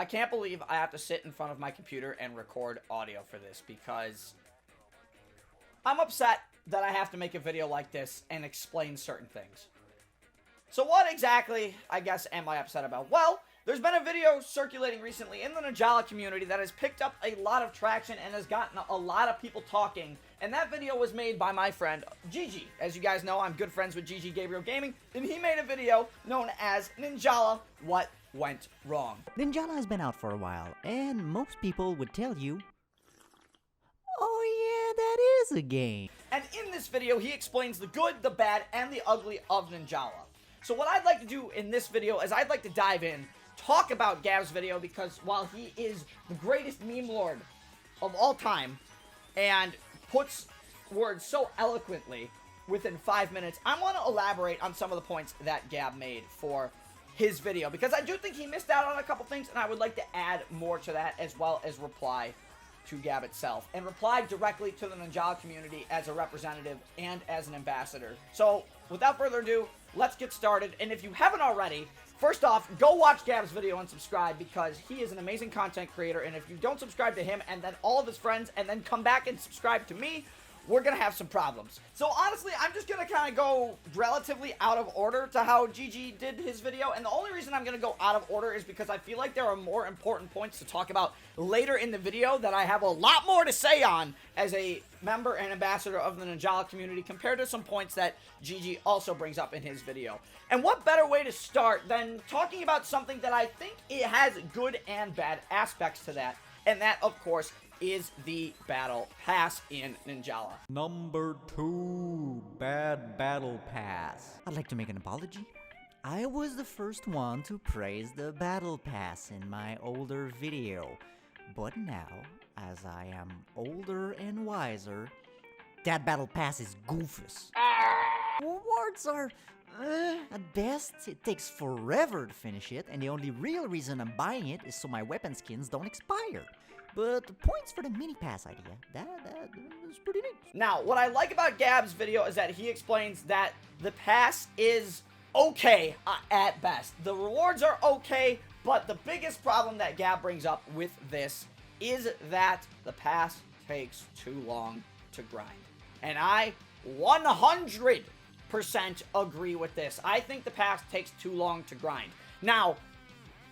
I can't believe I have to sit in front of my computer and record audio for this because I'm upset that I have to make a video like this and explain certain things. So what exactly, I guess, am I upset about? Well, there's been a video circulating recently in the Ninjala community that has picked up a lot of traction and has gotten a lot of people talking. And that video was made by my friend, Gigi. As you guys know, I'm good friends with Gigi, Gabriel Gaming. And he made a video known as Ninjala, What Went Wrong. Ninjala has been out for a while, and most people would tell you, oh yeah, that is a game. And in this video, he explains the good, the bad, and the ugly of Ninjala. So what I'd like to do in this video is I'd like to dive in, talk about Gab's video, because while he is the greatest meme lord of all time, and puts words so eloquently within 5 minutes, I want to elaborate on some of the points that Gab made for his video, because I do think he missed out on a couple things, and I would like to add more to that, as well as reply to Gab itself, and reply directly to the Ninjala community as a representative and as an ambassador. So, without further ado, let's get started. And if you haven't already, first off, go watch Gab's video and subscribe, because he is an amazing content creator, and if you don't subscribe to him and then all of his friends and then come back and subscribe to me, we're gonna have some problems. So honestly, I'm just gonna kind of go relatively out of order to how Gigi did his video, and the only reason I'm gonna go out of order is because I feel like there are more important points to talk about later in the video that I have a lot more to say on as a member and ambassador of the Ninjala community, compared to some points that Gigi also brings up in his video. And what better way to start than talking about something that I think it has good and bad aspects to that, and that, of course, is the Battle Pass in Ninjala. Number 2, Bad Battle Pass. I'd like to make an apology. I was the first one to praise the Battle Pass in my older video. But now, as I am older and wiser, that Battle Pass is goofus. Rewards are, at best, it takes forever to finish it, and the only real reason I'm buying it is so my weapon skins don't expire. But the points for the mini pass idea, that was pretty neat. Now, what I like about Gab's video is that he explains that the pass is okay at best. The rewards are okay, but the biggest problem that Gab brings up with this is that the pass takes too long to grind. And I 100% agree with this. I think the pass takes too long to grind. Now,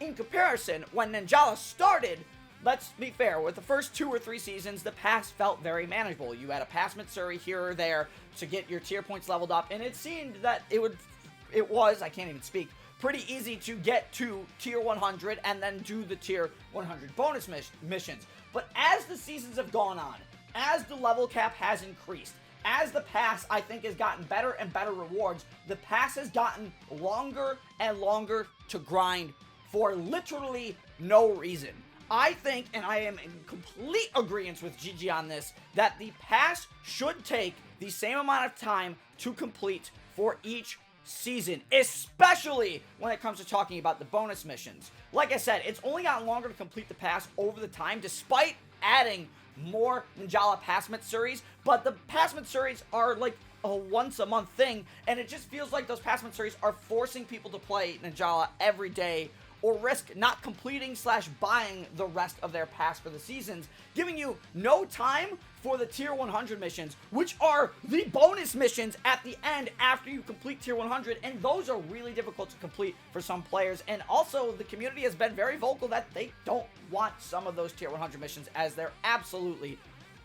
in comparison, when Ninjala started, let's be fair, with the first 2 or 3 seasons, the pass felt very manageable. You had a pass Matsuri here or there to get your tier points leveled up, and it seemed that it was, I can't even speak, pretty easy to get to tier 100 and then do the tier 100 bonus missions. But as the seasons have gone on, as the level cap has increased, as the pass, I think, has gotten better and better rewards, the pass has gotten longer and longer to grind for literally no reason. I think, and I am in complete agreement with Gigi on this, that the pass should take the same amount of time to complete for each season, especially when it comes to talking about the bonus missions. Like I said, it's only gotten longer to complete the pass over the time, despite adding more Ninjala pass Matsuris, but the pass Matsuris are like a once-a-month thing, and it just feels like those pass Matsuris are forcing people to play Ninjala every day, or risk not completing / buying the rest of their pass for the seasons, giving you no time for the tier 100 missions, which are the bonus missions at the end after you complete tier 100, and those are really difficult to complete for some players. And also, the community has been very vocal that they don't want some of those tier 100 missions, as they're absolutely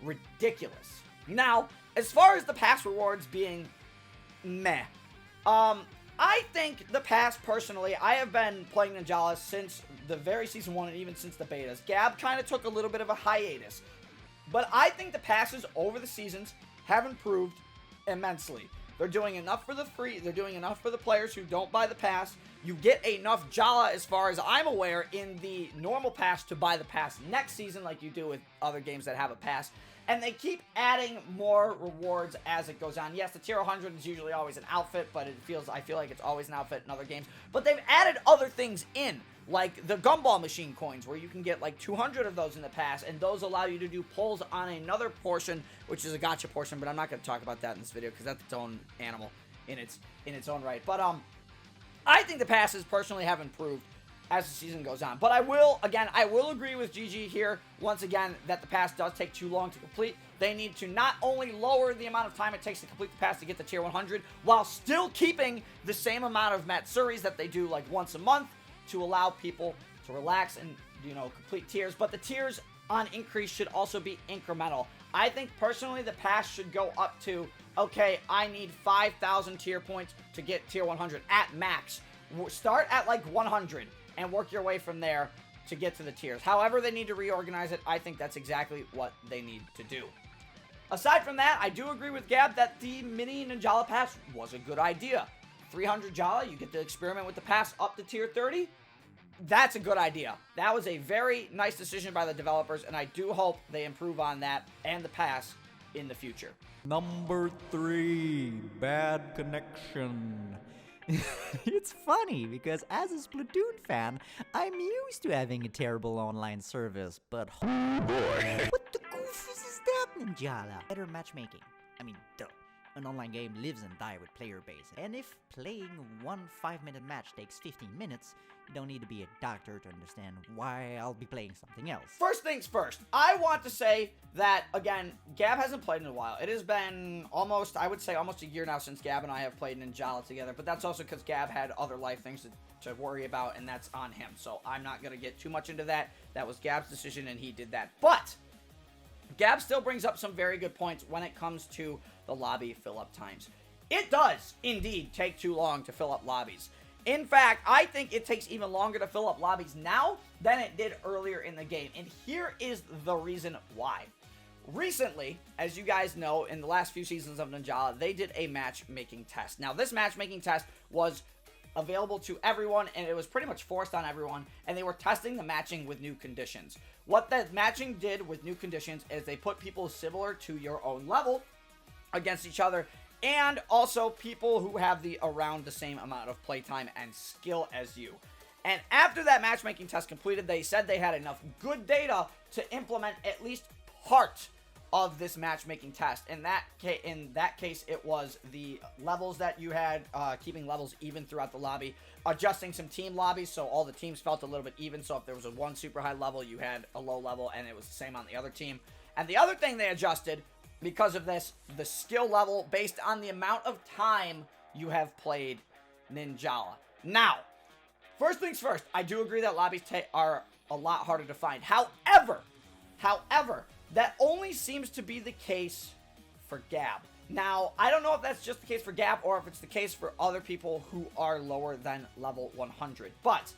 ridiculous. Now, as far as the pass rewards being meh, I think the pass, personally, I have been playing Ninjala since the very season 1 and even since the betas. Gab kind of took a little bit of a hiatus, but I think the passes over the seasons have improved immensely. They're doing enough for the free, they're doing enough for the players who don't buy the pass. You get enough Jala, as far as I'm aware, in the normal pass to buy the pass next season, like you do with other games that have a pass. And they keep adding more rewards as it goes on. Yes, the tier 100 is usually always an outfit, but I feel like it's always an outfit in other games. But they've added other things in, like the gumball machine coins, where you can get like 200 of those in the pass, and those allow you to do pulls on another portion, which is a gacha portion, but I'm not going to talk about that in this video because that's its own animal in its own right. But I think the passes personally have improved as the season goes on. But I will agree with GG here, once again, that the pass does take too long to complete. They need to not only lower the amount of time it takes to complete the pass to get to tier 100, while still keeping the same amount of Matsuris that they do like once a month to allow people to relax and, complete tiers. But the tiers on increase should also be incremental. I think personally the pass should go up to, okay, I need 5,000 tier points to get tier 100 at max. Start at like 100 and work your way from there to get to the tiers. However they need to reorganize it, I think that's exactly what they need to do. Aside from that, I do agree with Gab that the mini Ninjala pass was a good idea. 300 Jala, you get to experiment with the pass up to tier 30. That's a good idea. That was a very nice decision by the developers, and I do hope they improve on that and the pass in the future. Number 3, bad connection. It's funny because as a Splatoon fan, I'm used to having a terrible online service, but oh boy, what the goof is that, Ninjala? Better matchmaking. I mean, duh. An online game lives and dies with player base, and if playing one 5-minute match takes 15 minutes, you don't need to be a doctor to understand why I'll be playing something else. First things first, I want to say that, again, Gab hasn't played in a while. It has been almost a year now since Gab and I have played Ninjala together, but that's also because Gab had other life things to worry about, and that's on him, so I'm not going to get too much into that. That was Gab's decision, and he did that. But Gab still brings up some very good points when it comes to the lobby fill-up times. It does, indeed, take too long to fill up lobbies. In fact, I think it takes even longer to fill up lobbies now than it did earlier in the game. And here is the reason why. Recently, as you guys know, in the last few seasons of Ninjala, they did a matchmaking test. Now, this matchmaking test was available to everyone, and it was pretty much forced on everyone, and they were testing the matching with new conditions. What the matching did with new conditions is they put people similar to your own level against each other, and also people who have around the same amount of playtime and skill as you. And after that matchmaking test completed, they said they had enough good data to implement at least part of this matchmaking test. In that case, it was the levels that you had, keeping levels even throughout the lobby, adjusting some team lobbies so all the teams felt a little bit even. So if there was one super high level, you had a low level, and it was the same on the other team. And the other thing they adjusted because of this, the skill level based on the amount of time you have played Ninjala. Now, first things first, I do agree that lobbies are a lot harder to find. However, that only seems to be the case for Gab. Now, I don't know if that's just the case for Gab or if it's the case for other people who are lower than level 100. But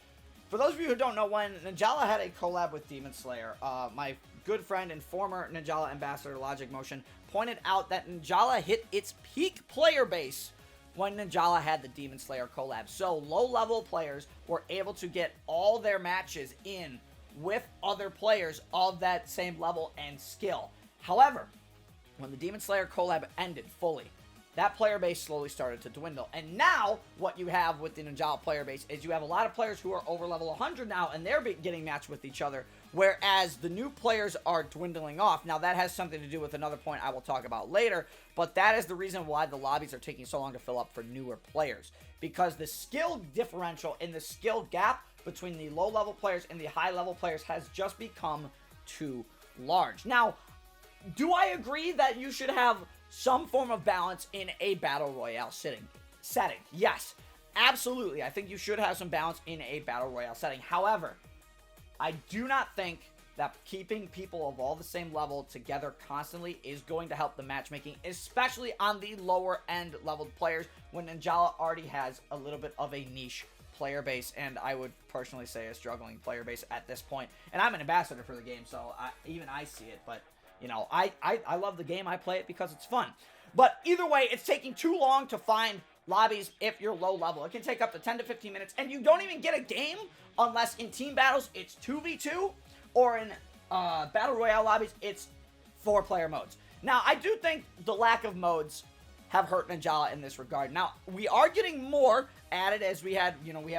for those of you who don't know, when Ninjala had a collab with Demon Slayer, my good friend and former Ninjala ambassador Logic Motion pointed out that Ninjala hit its peak player base when Ninjala had the Demon Slayer collab. So low-level players were able to get all their matches in with other players of that same level and skill. However, when the Demon Slayer collab ended fully, that player base slowly started to dwindle. And now, what you have with the Ninjala player base is you have a lot of players who are over level 100 now, and they're getting matched with each other, whereas the new players are dwindling off. Now, that has something to do with another point I will talk about later, but that is the reason why the lobbies are taking so long to fill up for newer players. Because the skill differential and the skill gap between the low-level players and the high-level players has just become too large. Now, do I agree that you should have some form of balance in a battle royale setting? Yes, absolutely. I think you should have some balance in a battle royale setting. However, I do not think that keeping people of all the same level together constantly is going to help the matchmaking, especially on the lower end leveled players when Ninjala already has a little bit of a niche player base, and I would personally say a struggling player base at this point. And I'm an ambassador for the game, so even I see it, but you know, I love the game. I play it because it's fun. But either way, it's taking too long to find lobbies if you're low level. It can take up to 10 to 15 minutes, and you don't even get a game unless in team battles it's 2v2, or in battle royale lobbies it's 4-player modes. Now, I do think the lack of modes have hurt Ninjala in this regard. Now, we are getting more added as we have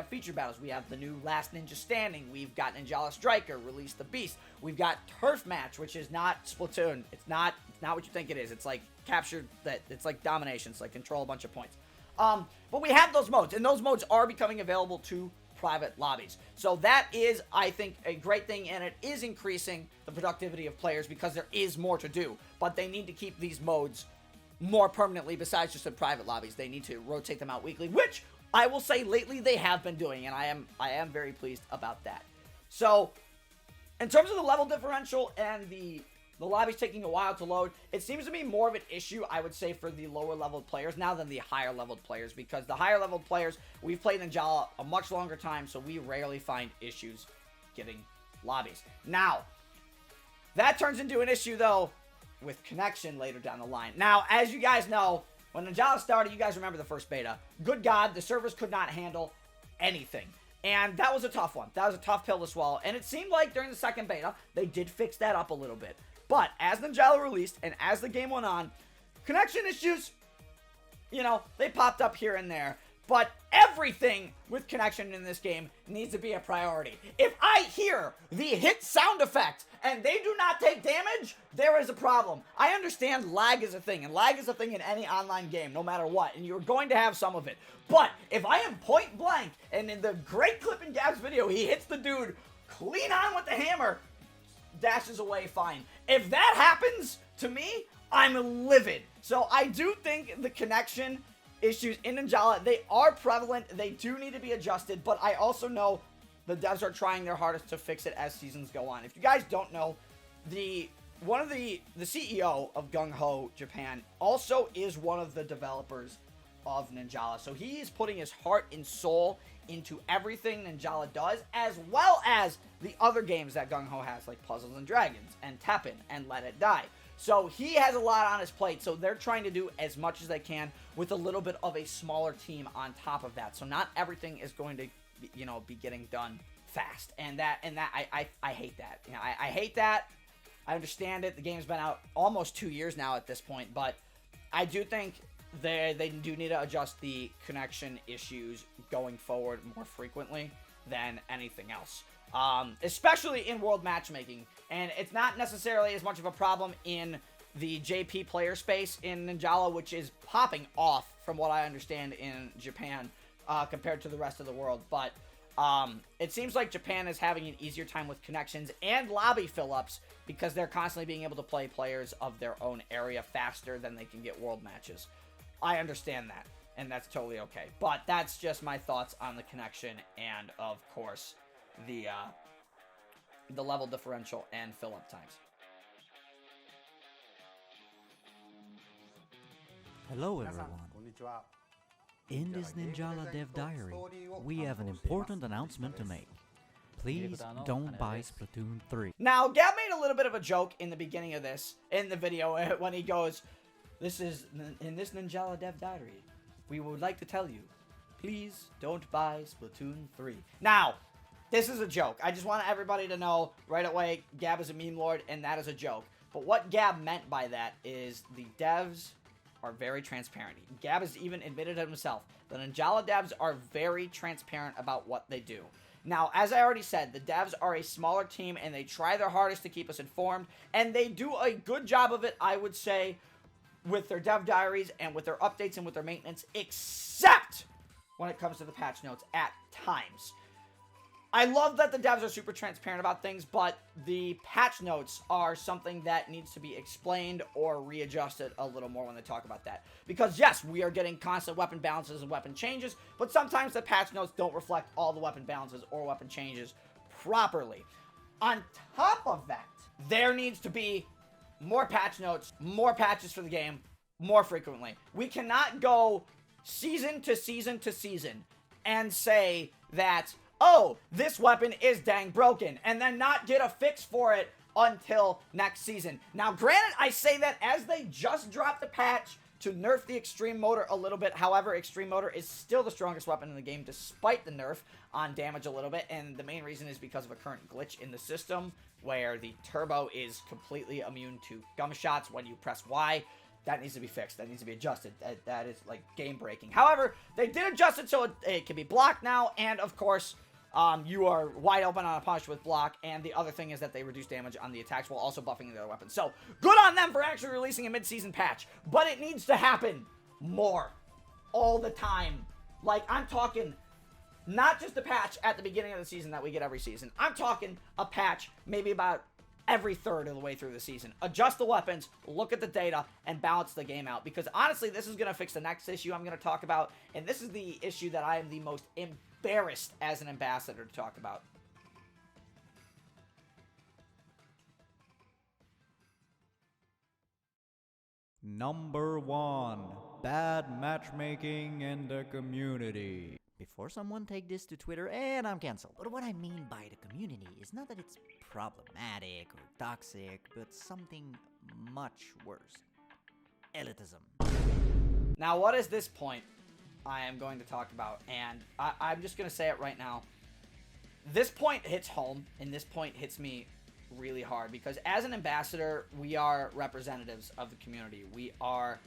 feature battles. We have the new Last Ninja Standing. We've got Ninjala Striker, Release the Beast. We've got Turf Match, which is not Splatoon. It's not what you think it is. It's like it's like domination. It's like control a bunch of points. But we have those modes, and those modes are becoming available to private lobbies. So that is, I think, a great thing, and it is increasing the productivity of players because there is more to do. But they need to keep these modes more permanently besides just in private lobbies. They need to rotate them out weekly, which I will say lately they have been doing, and I am very pleased about that. So, in terms of the level differential and the lobbies taking a while to load, it seems to be more of an issue, I would say, for the lower leveled players now than the higher leveled players, because the higher leveled players, we've played Ninjala a much longer time, so we rarely find issues getting lobbies. Now, that turns into an issue, though, with connection later down the line. Now, as you guys know, when Ninjala started, you guys remember the first beta. Good God, the servers could not handle anything. And that was a tough one. That was a tough pill to swallow. And it seemed like during the second beta, they did fix that up a little bit. But as Ninjala released and as the game went on, connection issues, you know, they popped up here and there. But everything with connection in this game needs to be a priority. If I hear the hit sound effect and they do not take damage, there is a problem. I understand lag is a thing, and lag is a thing in any online game, no matter what, and you're going to have some of it. But if I am point blank, and in the great clip in Gab's video, he hits the dude clean on with the hammer, dashes away fine. If that happens to me, I'm livid. So I do think the connection issues in Ninjala, they are prevalent, they do need to be adjusted, but I also know the devs are trying their hardest to fix it as seasons go on. If you guys don't know, the CEO of Gung Ho Japan also is one of the developers of Ninjala, so he is putting his heart and soul into everything Ninjala does, as well as the other games that Gung Ho has, like Puzzles and Dragons, and Teppen, and Let It Die. So he has a lot on his plate, so they're trying to do as much as they can with a little bit of a smaller team on top of that. So not everything is going to, you know, be getting done fast, and that I hate that. You know, I hate that. I understand it. The game's been out almost 2 years now at this point, but I do think they do need to adjust the connection issues going forward more frequently than anything else. Especially in world matchmaking, and it's not necessarily as much of a problem in the JP player space in Ninjala, which is popping off from what I understand in Japan compared to the rest of the world, but it seems like Japan is having an easier time with connections and lobby fill-ups because they're constantly being able to play players of their own area faster than they can get world matches. I understand that, and that's totally okay, but that's just my thoughts on the connection and, of course, the level differential and fill-up times. Hello everyone. In this Ninjala Dev Diary, we have an important announcement to make. Please don't buy Splatoon 3. Now, Gab made a little bit of a joke in the beginning of this, in the video, when he goes, in this Ninjala Dev Diary, we would like to tell you, please don't buy Splatoon 3. Now, this is a joke. I just want everybody to know right away, Gab is a meme lord, and that is a joke. But what Gab meant by that is the devs are very transparent. Gab has even admitted it himself. The Ninjala devs are very transparent about what they do. Now, as I already said, the devs are a smaller team, and they try their hardest to keep us informed, and they do a good job of it, I would say, with their dev diaries and with their updates and with their maintenance, except when it comes to the patch notes at times. I love that the devs are super transparent about things, but the patch notes are something that needs to be explained or readjusted a little more when they talk about that. Because yes, we are getting constant weapon balances and weapon changes, but sometimes the patch notes don't reflect all the weapon balances or weapon changes properly. On top of that, there needs to be more patch notes, more patches for the game, more frequently. We cannot go season to season to season and say that, oh, this weapon is dang broken, and then not get a fix for it until next season. Now, granted, I say that as they just dropped the patch to nerf the Extreme Motor a little bit. However, Extreme Motor is still the strongest weapon in the game despite the nerf on damage a little bit, and the main reason is because of a current glitch in the system where the turbo is completely immune to gum shots when you press Y. That needs to be fixed. That needs to be adjusted. That is, like, game-breaking. However, they did adjust it so it can be blocked now, and, of course, you are wide open on a punch with block, and the other thing is that they reduce damage on the attacks while also buffing the other weapons. So, good on them for actually releasing a mid-season patch, but it needs to happen more all the time. Like, I'm talking Not just a patch at the beginning of the season that we get every season. I'm talking a patch maybe about every third of the way through the season. Adjust the weapons, look at the data, and balance the game out. Because honestly, this is going to fix the next issue I'm going to talk about. And this is the issue that I am the most embarrassed as an ambassador to talk about. Number 1. Bad matchmaking in the community. Before someone take this to Twitter and I'm canceled. But what I mean by the community is not that it's problematic or toxic, but something much worse. Elitism. Now, what is this point I am going to talk about? And I'm just going to say it right now. This point hits home, and this point hits me really hard, because as an ambassador, we are representatives of the community. We are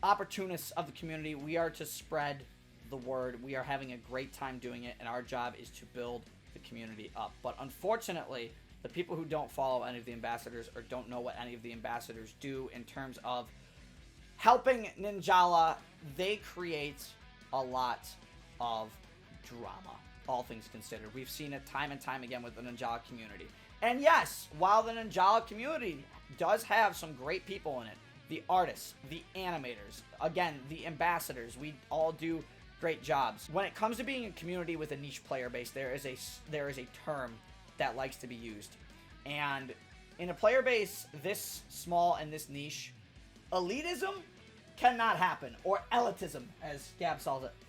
opportunists of the community. We are to spread the word. We are having a great time doing it, and our job is to build the community up. But unfortunately, the people who don't follow any of the ambassadors or don't know what any of the ambassadors do in terms of helping Ninjala, they create a lot of drama, all things considered. We've seen it time and time again with the Ninjala community. And yes, while the Ninjala community does have some great people in it, the artists, the animators, again, the ambassadors, we all do great jobs. When it comes to being a community with a niche player base, there is a term that likes to be used. And in a player base this small and this niche, elitism cannot happen. Or elitism, as Gab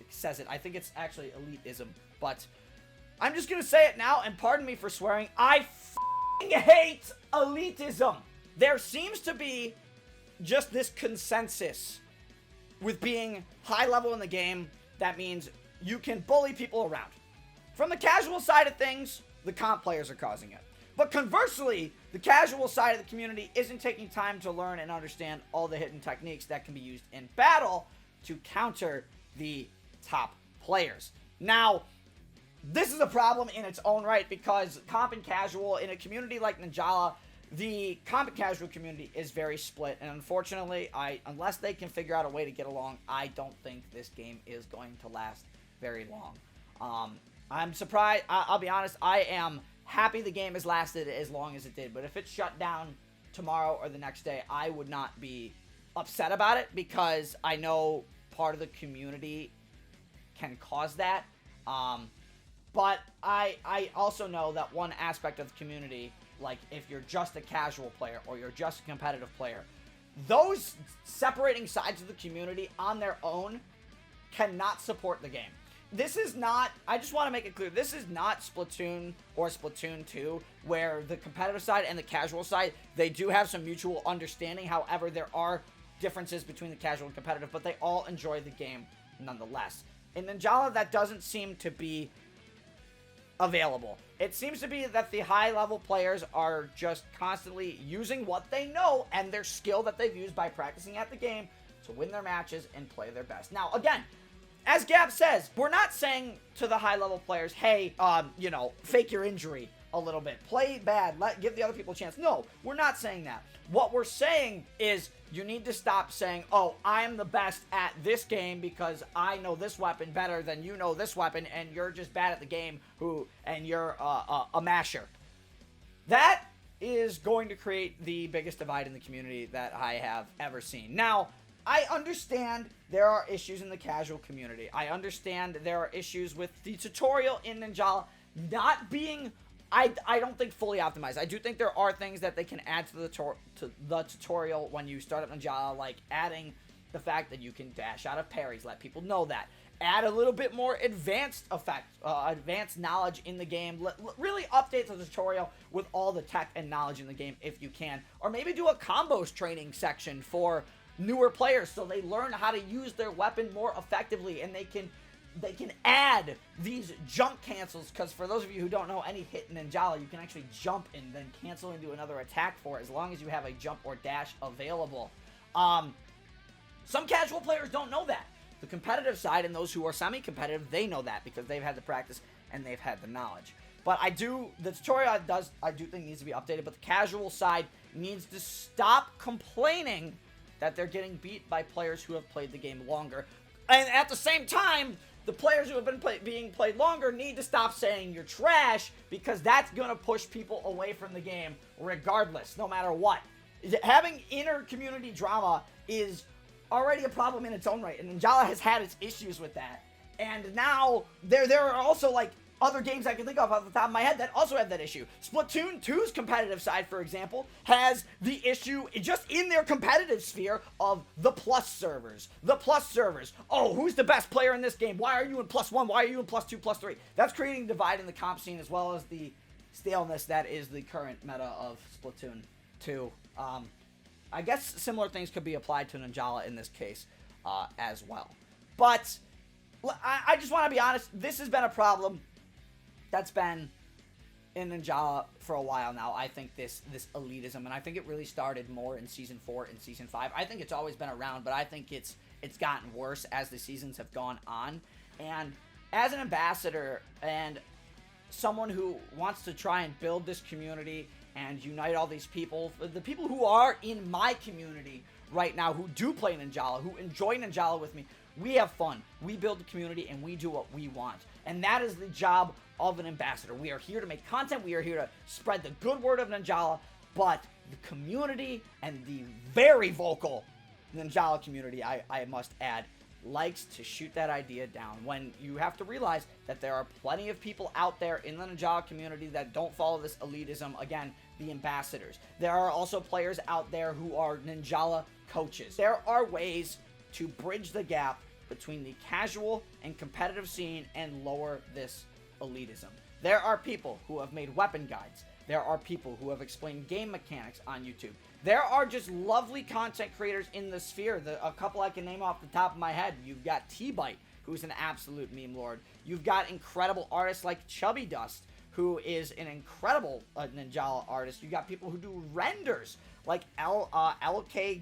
says it. I think it's actually elitism. But I'm just going to say it now, and pardon me for swearing, I f***ing hate elitism. There seems to be just this consensus with being high level in the game. That means you can bully people around. From the casual side of things, the comp players are causing it. But conversely, the casual side of the community isn't taking time to learn and understand all the hidden techniques that can be used in battle to counter the top players. Now, this is a problem in its own right, because comp and casual in a community like Ninjala, the comp and casual community is very split, and unfortunately, unless they can figure out a way to get along, I don't think this game is going to last very long. I'm surprised. I'll be honest, I am happy the game has lasted as long as it did, but if it shut down tomorrow or the next day, I would not be upset about it, because I know part of the community can cause that. But I also know that one aspect of the community, like if you're just a casual player or you're just a competitive player, those separating sides of the community on their own cannot support the game. This is not, I just want to make it clear, this is not Splatoon or Splatoon 2, where the competitive side and the casual side, they do have some mutual understanding. However, there are differences between the casual and competitive, but they all enjoy the game nonetheless. In Ninjala, that doesn't seem to be available. It seems to be that the high-level players are just constantly using what they know and their skill that they've used by practicing at the game to win their matches and play their best. Now, again, as Gab says, we're not saying to the high-level players, hey, fake your injury a little bit. Play bad. Give the other people a chance. No, we're not saying that. What we're saying is you need to stop saying, oh, I'm the best at this game because I know this weapon better than you know this weapon, and you're just bad at the game, and you're a masher. That is going to create the biggest divide in the community that I have ever seen. Now, I understand there are issues in the casual community. I understand there are issues with the tutorial in Ninjala not being, I don't think, fully optimized. I do think there are things that they can add to the tutorial when you start up Ninjala, like adding the fact that you can dash out of parries, let people know that. Add a little bit more advanced advanced knowledge in the game. Really update the tutorial with all the tech and knowledge in the game if you can. Or maybe do a combos training section for newer players so they learn how to use their weapon more effectively, and they can add these jump cancels, because for those of you who don't know any hit in Ninjala, you can actually jump and then cancel into another attack for it as long as you have a jump or dash available. Some casual players don't know that. The competitive side and those who are semi-competitive, they know that because they've had the practice and they've had the knowledge. But the tutorial I do think needs to be updated, but the casual side needs to stop complaining that they're getting beat by players who have played the game longer. And at the same time, the players who have been being played longer need to stop saying you're trash, because that's going to push people away from the game regardless, no matter what. Having inner community drama is already a problem in its own right, and Ninjala has had its issues with that. And now there are also like other games I can think of off the top of my head that also have that issue. Splatoon 2's competitive side, for example, has the issue just in their competitive sphere of the plus servers. The plus servers. Oh, who's the best player in this game? Why are you in +1? Why are you in +2, +3? That's creating a divide in the comp scene, as well as the staleness that is the current meta of Splatoon 2. I guess similar things could be applied to Ninjala in this case as well. But I just want to be honest, this has been a problem that's been in Ninjala for a while now. I think this elitism, and I think it really started more in Season 4 and Season 5. I think it's always been around, but I think it's gotten worse as the seasons have gone on. And as an ambassador and someone who wants to try and build this community and unite all these people, the people who are in my community right now, who do play Ninjala, who enjoy Ninjala with me, we have fun. We build the community and we do what we want. And that is the job of an ambassador. We are here to make content. We are here to spread the good word of Ninjala. But the community, and the very vocal Ninjala community, I must add, likes to shoot that idea down, when you have to realize that there are plenty of people out there in the Ninjala community that don't follow this elitism. Again, the ambassadors. There are also players out there who are Ninjala coaches. There are ways to bridge the gap between the casual and competitive scene and lower this elitism. There are people who have made weapon guides. There are people who have explained game mechanics on YouTube. There are just lovely content creators in the sphere. A couple I can name off the top of my head. You've got T-Bite, who's an absolute meme lord. You've got incredible artists like Chubby Dust, who is an incredible Ninjala artist. You've got people who do renders, like LK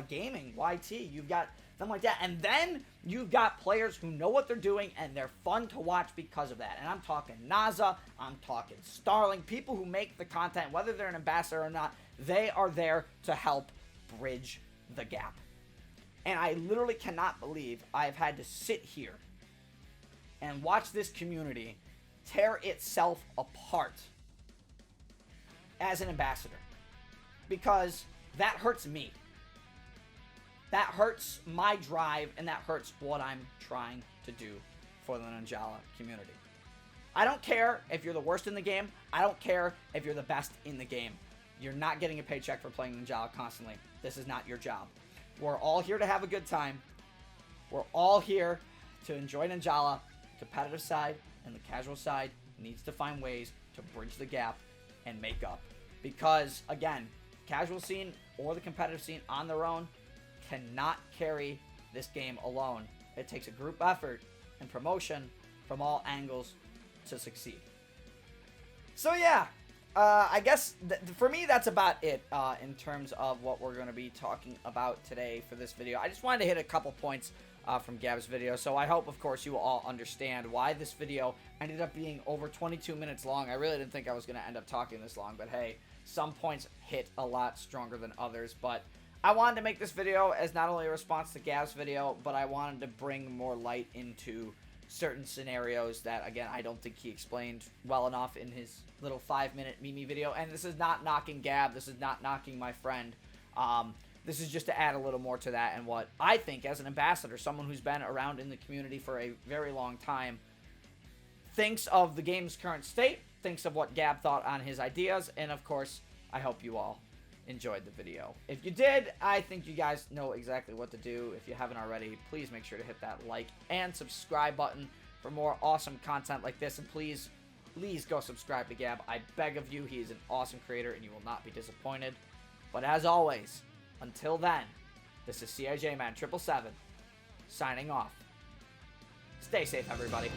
Gaming, YT. You've got something like that. And then you've got players who know what they're doing, and they're fun to watch because of that. And I'm talking Naza, I'm talking Starling, people who make the content, whether they're an ambassador or not, they are there to help bridge the gap. And I literally cannot believe I've had to sit here and watch this community tear itself apart as an ambassador, because that hurts me. That hurts my drive, and that hurts what I'm trying to do for the Ninjala community. I don't care if you're the worst in the game. I don't care if you're the best in the game. You're not getting a paycheck for playing Ninjala constantly. This is not your job. We're all here to have a good time. We're all here to enjoy Ninjala. The competitive side and the casual side needs to find ways to bridge the gap and make up. Because, again, casual scene or the competitive scene on their own cannot carry this game alone. It takes a group effort and promotion from all angles to succeed. So yeah, I guess for me that's about it in terms of what we're going to be talking about today for this video. I just wanted to hit a couple points from Gab's video, so I hope, of course, you will all understand why this video ended up being over 22 minutes long. I really didn't think I was going to end up talking this long, but hey, some points hit a lot stronger than others. But I wanted to make this video as not only a response to Gab's video, but I wanted to bring more light into certain scenarios that, again, I don't think he explained well enough in his little 5-minute Mimi video. And this is not knocking Gab. This is not knocking my friend. This is just to add a little more to that, and what I think as an ambassador, someone who's been around in the community for a very long time, thinks of the game's current state, thinks of what Gab thought on his ideas, and of course, I hope you all enjoyed the video. If you did, I think you guys know exactly what to do. If you haven't already, please make sure to hit that like and subscribe button for more awesome content like this, and please go subscribe to Gab. I beg of you. He is an awesome creator, and you will not be disappointed. But as always, until then, this is CIJ Man 777 signing off. Stay safe, everybody.